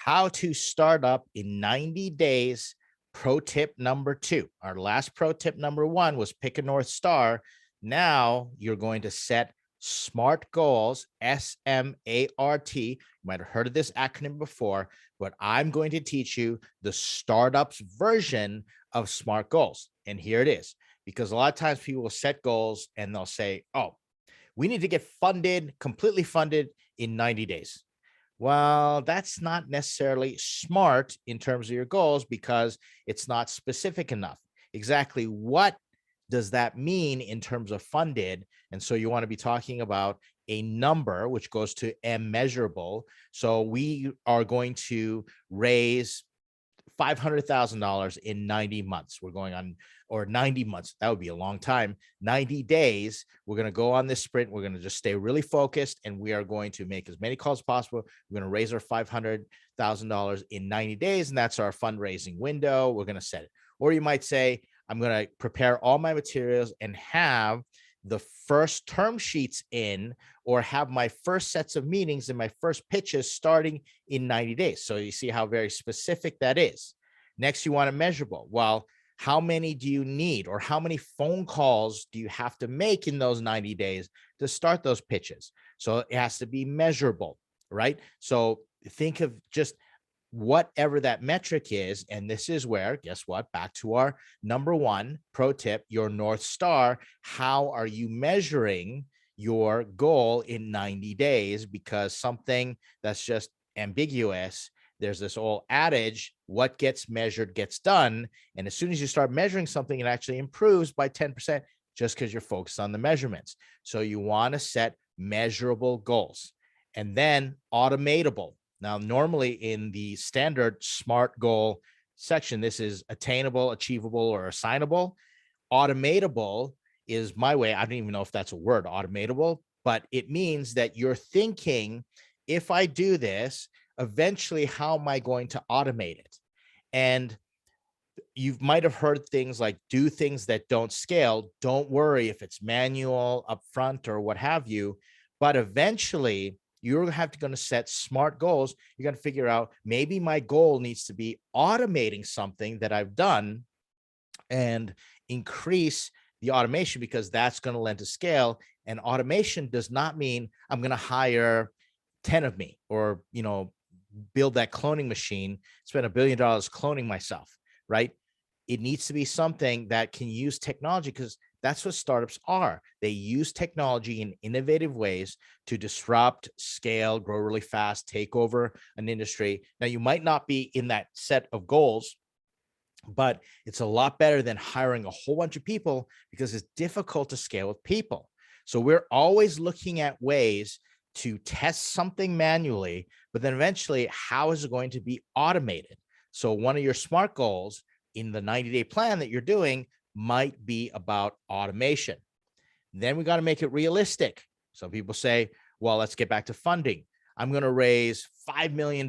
how to start up in 90 days. Pro tip number 2. Our last pro tip number 1 was pick a North Star. Now you're going to set SMART goals, S.M.A.R.T. You might have heard of this acronym before, but I'm going to teach you the startups version of SMART goals. And here it is, because a lot of times people will set goals and they'll say, oh, we need to get funded, completely funded in 90 days. Well, that's not necessarily smart in terms of your goals because it's not specific enough. Exactly what does that mean in terms of funded? And so you want to be talking about a number which goes to immeasurable. So we are going to raise $500,000 in 90 months. We're going on, or 90 months. That would be a long time. 90 days. We're going to go on this sprint. We're going to just stay really focused, and we are going to make as many calls as possible. We're going to raise our $500,000 in 90 days, and that's our fundraising window. We're going to set it. Or you might say, I'm going to prepare all my materials and have the first term sheets in, or have my first sets of meetings and my first pitches starting in 90 days. So you see how very specific that is. Next, you want a measurable. Well, how many do you need, or how many phone calls do you have to make in those 90 days to start those pitches? So it has to be measurable, right? So think of just whatever that metric is. And this is where, guess what? Back to our number 1 pro tip, your North Star. How are you measuring your goal in 90 days? Because something that's just ambiguous, there's this old adage, what gets measured gets done. And as soon as you start measuring something, it actually improves by 10% just because you're focused on the measurements. So you want to set measurable goals, and then automatable. Now, normally in the standard SMART goal section, this is attainable, achievable, or assignable. Automatable is my way. I don't even know if that's a word, automatable, but it means that you're thinking, if I do this, eventually, how am I going to automate it? And you might have heard things like do things that don't scale. Don't worry if it's manual upfront or what have you, but eventually you're going to set SMART goals. You're going to figure out, maybe my goal needs to be automating something that I've done and increase the automation, because that's going to lend to scale. And automation does not mean I'm going to hire 10 of me, or, build that cloning machine, spend $1 billion cloning myself, right? It needs to be something that can use technology, because that's what startups are. They use technology in innovative ways to disrupt, scale, grow really fast, take over an industry. Now, you might not be in that set of goals, but it's a lot better than hiring a whole bunch of people, because it's difficult to scale with people. So we're always looking at ways to test something manually, but then eventually, how is it going to be automated? So one of your SMART goals in the 90-day plan that you're doing might be about automation. Then we got to make it realistic. Some people say, well, let's get back to funding. I'm going to raise $5 million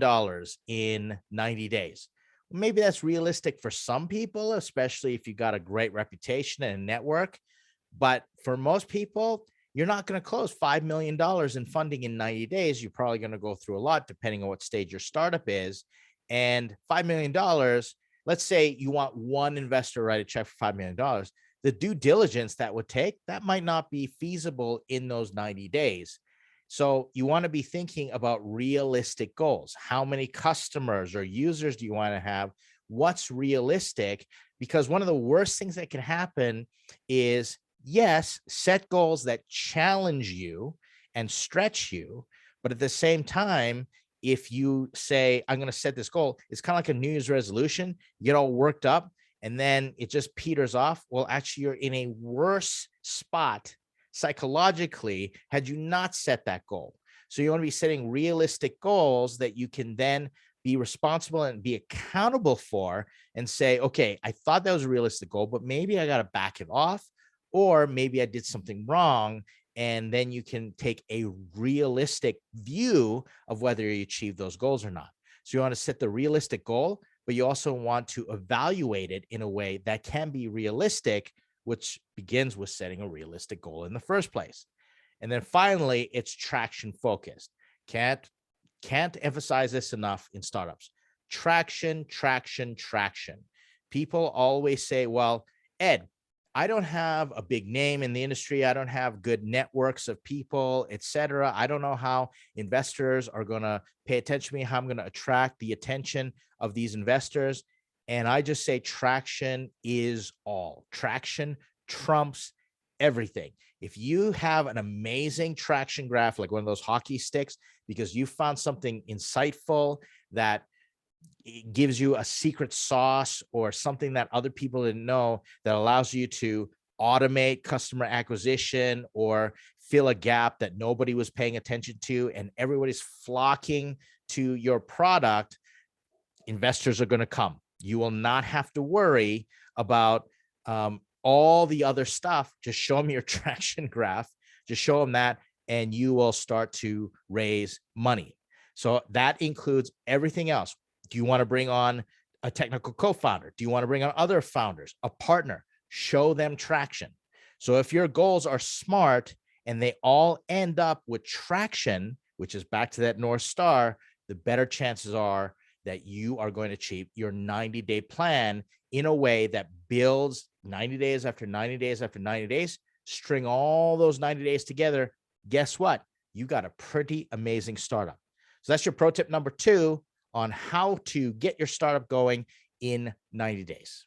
in 90 days. Maybe that's realistic for some people, especially if you got a great reputation and a network. But for most people, you're not going to close $5 million in funding in 90 days. You're probably going to go through a lot depending on what stage your startup is. And $5 million, let's say you want one investor to write a check for $5 million. The due diligence that would take, that might not be feasible in those 90 days. So you want to be thinking about realistic goals. How many customers or users do you want to have? What's realistic? Because one of the worst things that can happen is, yes, set goals that challenge you and stretch you. But at the same time, if you say, I'm going to set this goal, it's kind of like a New Year's resolution. You get all worked up and then it just peters off. Well, actually, you're in a worse spot psychologically had you not set that goal. So you want to be setting realistic goals that you can then be responsible and be accountable for, and say, okay, I thought that was a realistic goal, but maybe I got to back it off, or maybe I did something wrong. And then you can take a realistic view of whether you achieve those goals or not. So you want to set the realistic goal, but you also want to evaluate it in a way that can be realistic, which begins with setting a realistic goal in the first place. And then finally, it's traction focused. Can't Can't emphasize this enough in startups. Traction, traction, traction. People always say, well, Ed, I don't have a big name in the industry. I don't have good networks of people, etc. I don't know how investors are going to pay attention to me, how I'm going to attract the attention of these investors. And I just say traction is all. Traction trumps everything. If you have an amazing traction graph, like one of those hockey sticks, because you found something insightful that gives you a secret sauce or something that other people didn't know that allows you to automate customer acquisition or fill a gap that nobody was paying attention to, and everybody's flocking to your product, investors are going to come. You will not have to worry about all the other stuff. Just show them your traction graph, just show them that, and you will start to raise money. So that includes everything else. Do you want to bring on a technical co-founder? Do you want to bring on other founders, a partner? Show them traction. So if your goals are SMART and they all end up with traction, which is back to that North Star, the better chances are that you are going to achieve your 90-day plan in a way that builds 90 days after 90 days after 90 days, string all those 90 days together. Guess what? You got a pretty amazing startup. So that's your pro tip number 2 on how to get your startup going in 90 days.